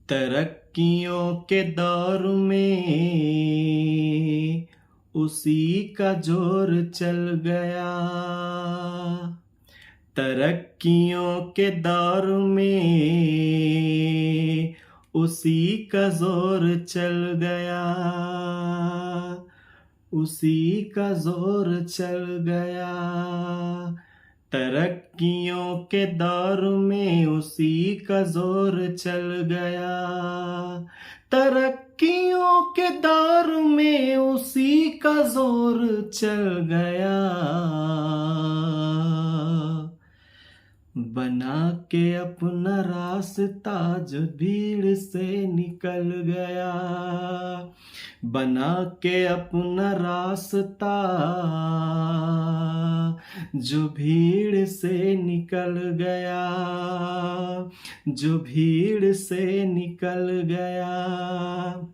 तरक्कियों के दौर में उसी का जोर चल गया। तरक्कियों के दौर में उसी का जोर चल गया। उसी का जोर चल गया। तरक्कियों के दौर में उसी का जोर चल गया। तरक्कियों के दौर में उसी का जोर चल गया। बना के अपना रास्ता जो भीड़ से निकल गया। बना के अपना रास्ता जो भीड़ से निकल गया। जो भीड़ से निकल गया।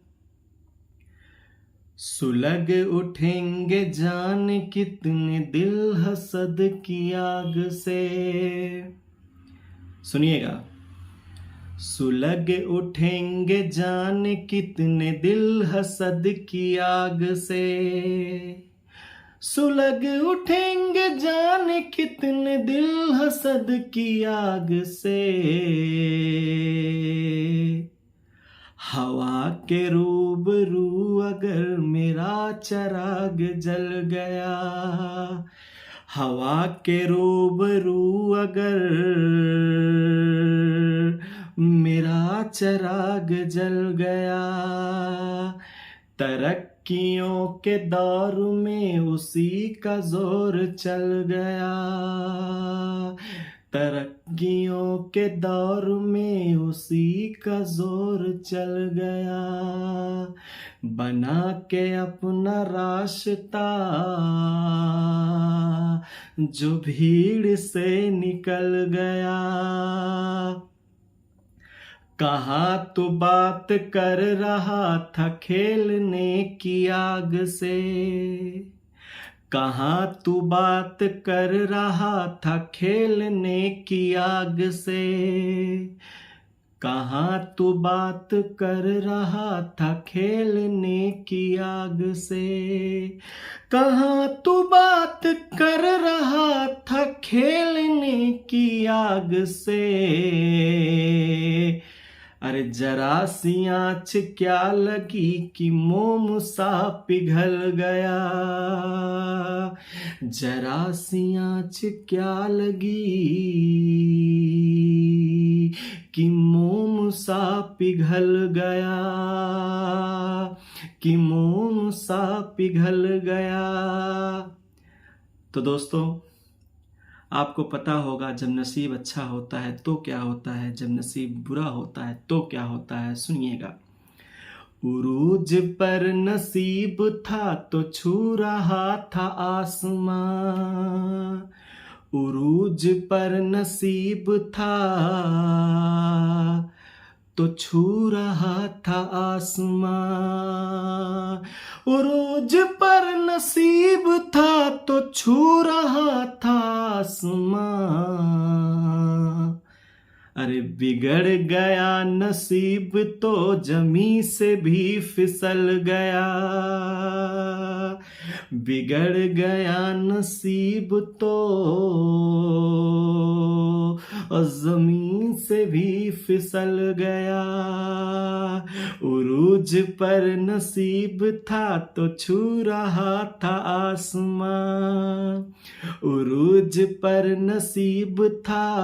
सुलग उठेंगे जान कितने दिल हसद की आग से। सुनिएगा। सुलग उठेंगे जान कितने दिल हसद की आग से। सुलग उठेंगे जान कितने दिल हसद की आग से। हवा के रूबरू अगर मेरा चिराग जल गया। हवा के रूबरू अगर मेरा चिराग जल गया। तरक्कियों के दौर में उसी का जोर चल गया। तरक्कियों के दौर में उसी का जोर चल गया। बना के अपना रास्ता जो भीड़ से निकल गया। कहाँ तू बात कर रहा था खेलने की आग से। कहाँ तू बात कर रहा था खेलने की आग से। कहाँ तू बात कर रहा था खेलने की आग से। कहाँ तू बात कर रहा था खेलने की आग से। अरे जरा सी आँच क्या लगी कि मोम सा पिघल गया। जरा सी आँच क्या लगी कि मोम सा पिघल गया। कि मोम सा पिघल गया। तो दोस्तों, आपको पता होगा जब नसीब अच्छा होता है तो क्या होता है, जब नसीब बुरा होता है तो क्या होता है। सुनिएगा। उरूज पर नसीब था तो छू रहा था आसमां। उरूज पर नसीब था तो छू रहा था आसमां। उरूज पर नसीब था तो छू रहा था आसमां। अरे बिगड़ गया नसीब तो जमी से भी फिसल गया। बिगड़ गया नसीब तो जमीन से भी फिसल गया। उरूज पर नसीब था तो छू रहा था आसमां। उरूज पर नसीब था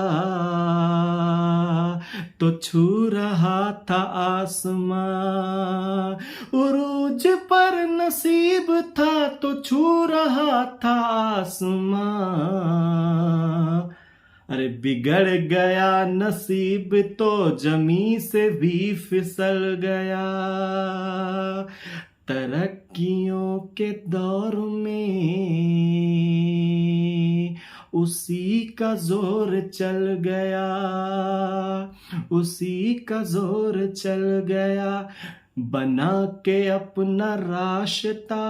तो छू रहा था आसमां। उरूज पर नसीब था तो छू रहा था आसमां। अरे बिगड़ गया नसीब तो जमी से भी फिसल गया। तरक्कियों के दौर में उसी का जोर चल गया। उसी का जोर चल गया। बना के अपना रास्ता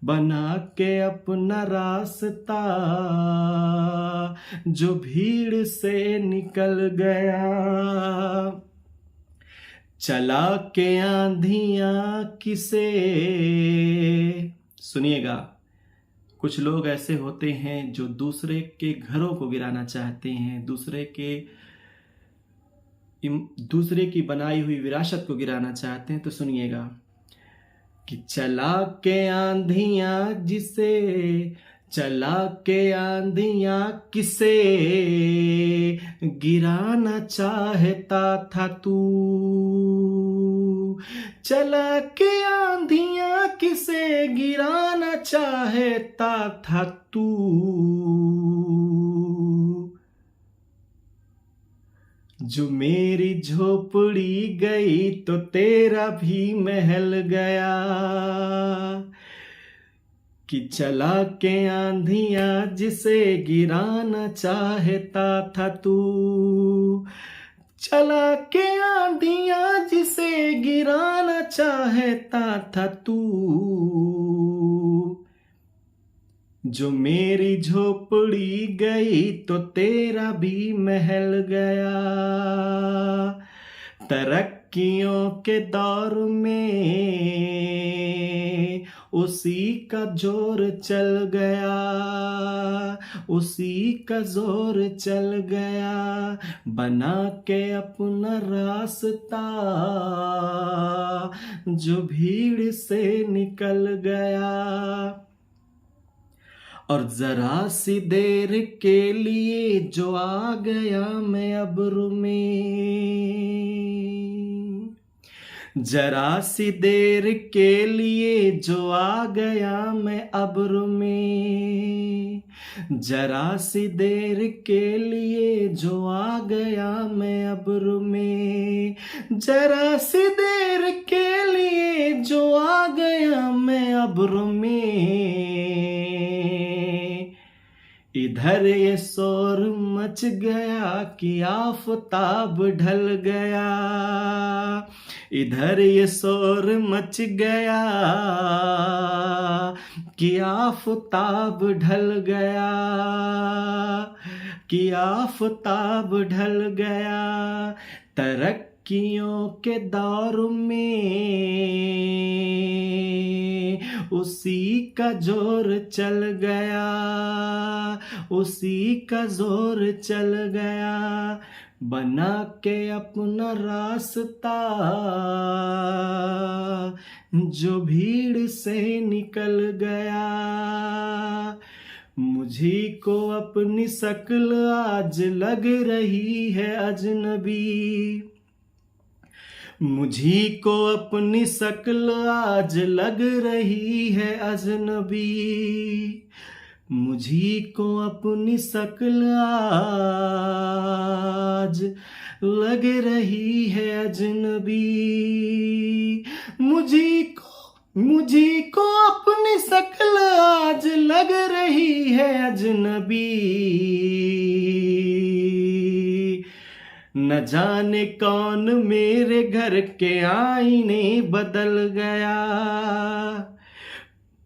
बना के अपना रास्ता जो भीड़ से निकल गया। चला के आंधियां किसे, सुनिएगा, कुछ लोग ऐसे होते हैं जो दूसरे के घरों को गिराना चाहते हैं, दूसरे की बनाई हुई विरासत को गिराना चाहते हैं। तो सुनिएगा कि चला के आंधियां किसे गिराना चाहता था तू। चला के आंधियां किसे गिराना चाहता था तू। जो मेरी झोपड़ी गई तो तेरा भी महल गया। कि चला के आंधियां जिसे गिराना चाहता था तू। चला के आंधियां जिसे गिराना चाहता था तू। जो मेरी झोपड़ी गई तो तेरा भी महल गया। तरक्कियों के दौर में उसी का जोर चल गया, उसी का जोर चल गया। बना के अपना रास्ता जो भीड़ से निकल गया। और जरा सी देर के लिए जो आ गया मैं अब्र में। जरा सी देर के लिए जो आ गया मैं अब्र में। जरा सी देर के लिए जो आ गया मैं अब्र में। जरा सी देर के लिए जो आ गया मैं अब्र में। इधर ये शोर मच गया कि आफताब ढल गया। इधर ये शोर मच गया कि आफताब ढल गया, कि आफताब ढल गया। तरक्कियों के दौर में उसी का जोर चल गया, उसी का जोर चल गया। बना के अपना रास्ता जो भीड़ से निकल गया। मुझी को अपनी शक्ल आज लग रही है अजनबी। मुझी को अपनी शक्ल आज लग रही है अजनबी। मुझी को अपनी शक्ल आज लग रही है अजनबी। मुझी को अपनी शक्ल आज लग रही है अजनबी। न जाने कौन मेरे घर के आईने बदल गया।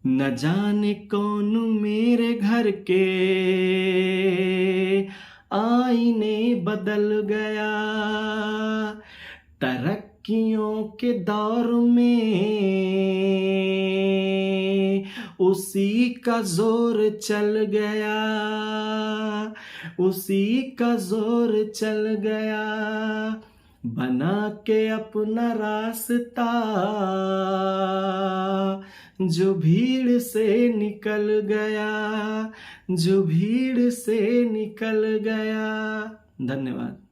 न जाने कौन मेरे घर के आईने बदल गया। तरक्कियों के दौर में उसी का जोर चल गया, उसी का जोर चल गया। बना के अपना रास्ता जो भीड़ से निकल गया, जो भीड़ से निकल गया। धन्यवाद।